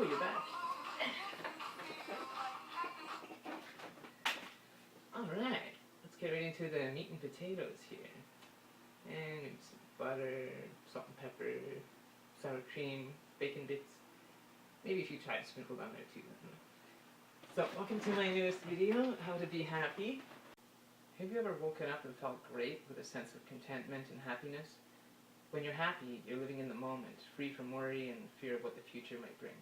Oh, you're back. Alright, let's get right into the meat and potatoes here. And some butter, salt and pepper, sour cream, bacon bits. Maybe a few chives sprinkled on there too. So, welcome to my newest video, how to be happy. Have you ever woken up and felt great with a sense of contentment and happiness? When you're happy, you're living in the moment, free from worry and fear of what the future might bring.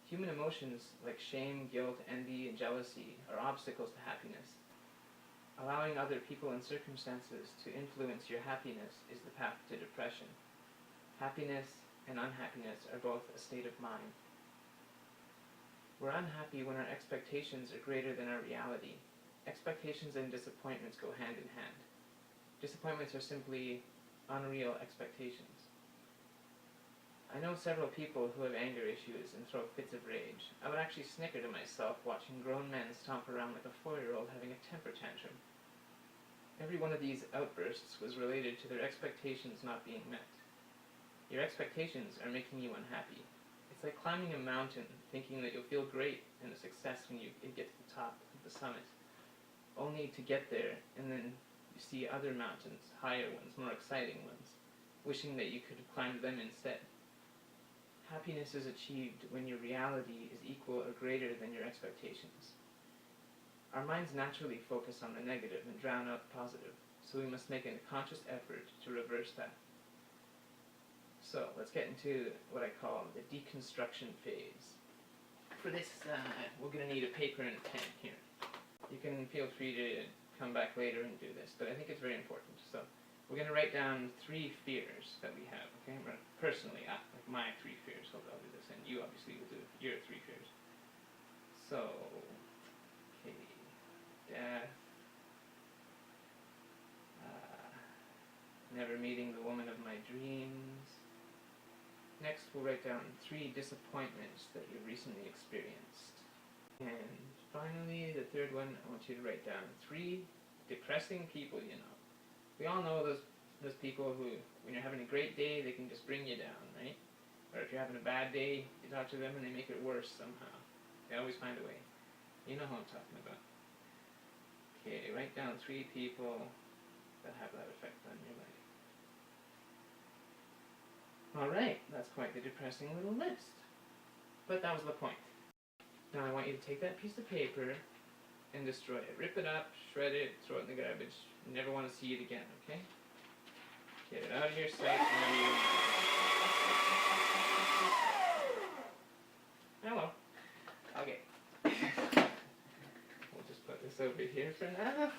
Human emotions like shame, guilt, envy, and jealousy are obstacles to happiness. Allowing other people and circumstances to influence your happiness is the path to depression. Happiness and unhappiness are both a state of mind. We're unhappy when our expectations are greater than our reality. Expectations and disappointments go hand in hand. Disappointments are simply unreal expectations. I know several people who have anger issues and throw fits of rage. I would actually snicker to myself watching grown men stomp around like a 4-year-old having a temper tantrum. Every one of these outbursts was related to their expectations not being met. Your expectations are making you unhappy. It's like climbing a mountain, thinking that you'll feel great and a success when you get to the top of the summit, only to get there and then you see other mountains, higher ones, more exciting ones, wishing that you could have climbed them instead. Happiness is achieved when your reality is equal or greater than your expectations. Our minds naturally focus on the negative and drown out the positive, so we must make a conscious effort to reverse that. So, let's get into what I call the deconstruction phase. For this, we're going to need a paper and a pen here. You can feel free to come back later and do this, but I think it's very important. So, we're going to write down 3 fears that we have, okay? Personally, like my 3 fears, I'll do this, and you obviously will do your 3 fears. So, okay, death, never meeting the woman of my dreams. Next, we'll write down 3 disappointments that you've recently experienced. And finally, the 3rd one, I want you to write down 3 depressing people you know. We all know those people who, when you're having a great day, they can just bring you down, right? Or if you're having a bad day, you talk to them and they make it worse somehow. They always find a way. You know who I'm talking about. Okay, write down 3 people that have that effect on your life. Alright, that's quite the depressing little list. But that was the point. Now I want you to take that piece of paper and destroy it. Rip it up, shred it, throw it in the garbage. You never want to see it again, okay? Get it out of your sight. Hello. Okay. We'll just put this over here for now.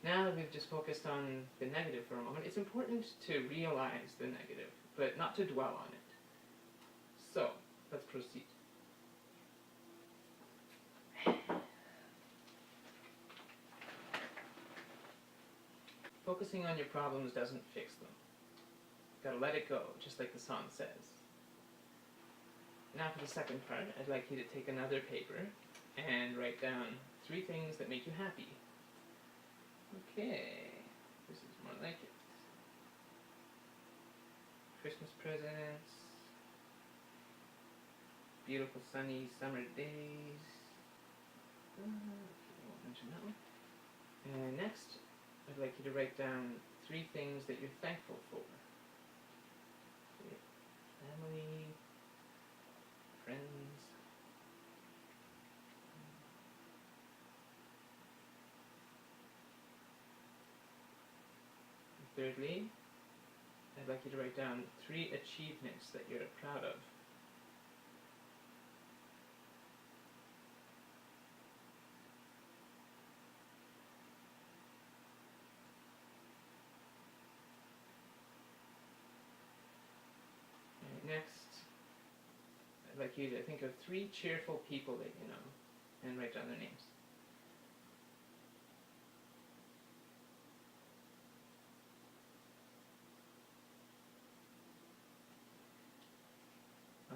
Now that we've just focused on the negative for a moment, it's important to realize the negative, but not to dwell on it. So, let's proceed. Focusing on your problems doesn't fix them. You've got to let it go, just like the song says. Now for the second part, I'd like you to take another paper and write down 3 things that make you happy. Okay, this is more like it. Christmas presents, beautiful sunny summer days. I won't mention that one. And next, I'd like you to write down 3 things that you're thankful for. Family, friends. Thirdly, I'd like you to write down 3 achievements that you're proud of. And next, I'd like you to think of 3 cheerful people that you know and write down their names.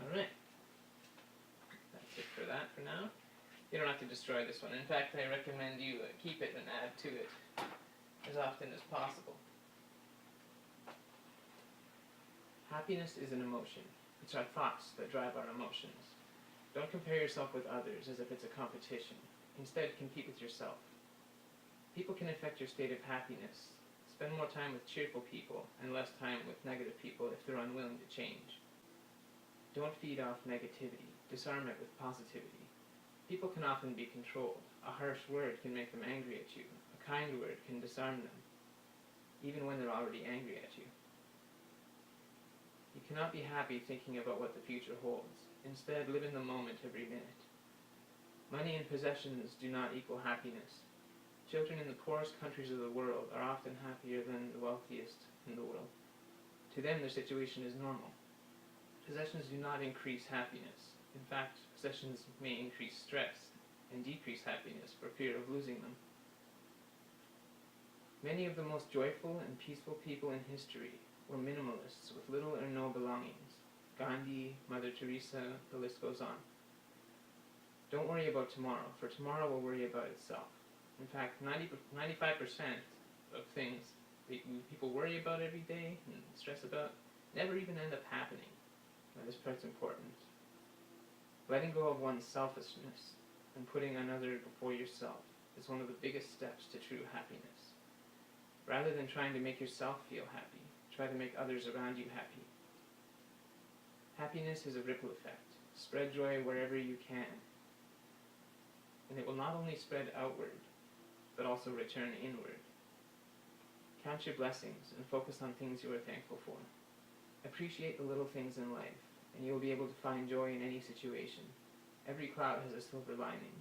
Alright, that's it for that for now. You don't have to destroy this one. In fact, I recommend you keep it and add to it as often as possible. Happiness is an emotion. It's our thoughts that drive our emotions. Don't compare yourself with others as if it's a competition. Instead, compete with yourself. People can affect your state of happiness. Spend more time with cheerful people and less time with negative people if they're unwilling to change. Don't feed off negativity. Disarm it with positivity. People can often be controlled. A harsh word can make them angry at you. A kind word can disarm them, even when they're already angry at you. You cannot be happy thinking about what the future holds. Instead, live in the moment every minute. Money and possessions do not equal happiness. Children in the poorest countries of the world are often happier than the wealthiest in the world. To them, their situation is normal. Possessions do not increase happiness. In fact, possessions may increase stress and decrease happiness for fear of losing them. Many of the most joyful and peaceful people in history were minimalists with little or no belongings. Gandhi, Mother Teresa, the list goes on. Don't worry about tomorrow, for tomorrow will worry about itself. In fact, 95% of things that people worry about every day and stress about never even end up happening. Now, this part's important. Letting go of one's selfishness and putting another before yourself is one of the biggest steps to true happiness. Rather than trying to make yourself feel happy, try to make others around you happy. Happiness is a ripple effect. Spread joy wherever you can. And it will not only spread outward, but also return inward. Count your blessings and focus on things you are thankful for. Appreciate the little things in life, and you will be able to find joy in any situation. Every cloud has a silver lining.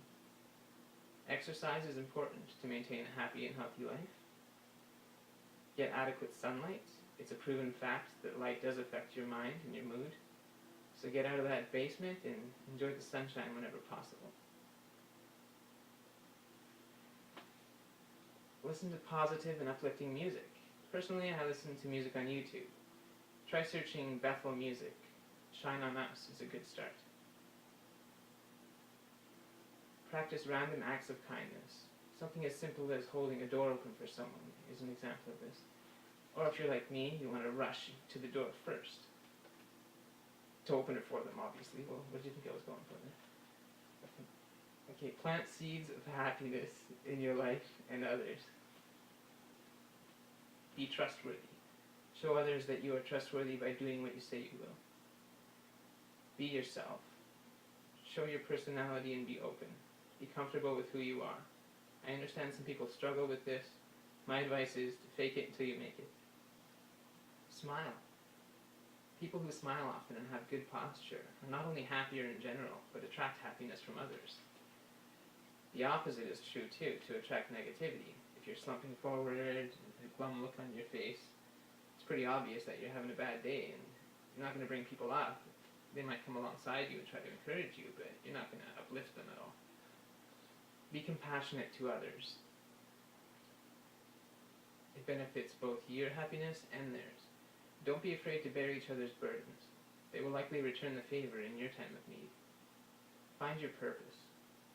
Exercise is important to maintain a happy and healthy life. Get adequate sunlight. It's a proven fact that light does affect your mind and your mood. So get out of that basement and enjoy the sunshine whenever possible. Listen to positive and uplifting music. Personally, I listen to music on YouTube. Try searching Bethel Music. Shine on Us is a good start. Practice random acts of kindness. Something as simple as holding a door open for someone is an example of this. Or if you're like me, you want to rush to the door first. To open it for them, obviously. Well, what did you think I was going for there? Okay, plant seeds of happiness in your life and others. Be trustworthy. Show others that you are trustworthy by doing what you say you will. Be yourself. Show your personality and be open. Be comfortable with who you are. I understand some people struggle with this. My advice is to fake it until you make it. Smile. People who smile often and have good posture are not only happier in general, but attract happiness from others. The opposite is true too, to attract negativity. If you're slumping forward, with a glum look on your face, it's pretty obvious that you're having a bad day, and you're not going to bring people up. They might come alongside you and try to encourage you, but you're not going to uplift them at all. Be compassionate to others. It benefits both your happiness and theirs. Don't be afraid to bear each other's burdens. They will likely return the favor in your time of need. Find your purpose.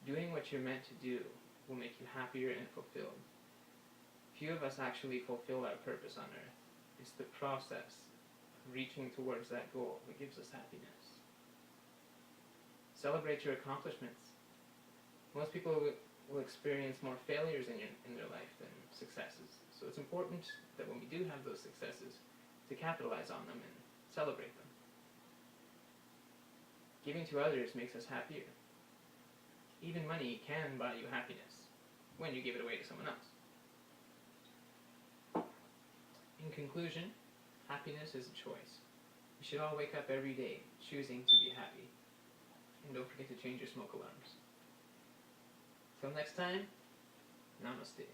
Doing what you're meant to do will make you happier and fulfilled. Few of us actually fulfill our purpose on earth. It's the process of reaching towards that goal that gives us happiness. Celebrate your accomplishments. Most people will experience more failures in their life than successes. So it's important that when we do have those successes, to capitalize on them and celebrate them. Giving to others makes us happier. Even money can buy you happiness when you give it away to someone else. In conclusion, happiness is a choice. We should all wake up every day choosing to be happy. And don't forget to change your smoke alarms. Till next time, namaste.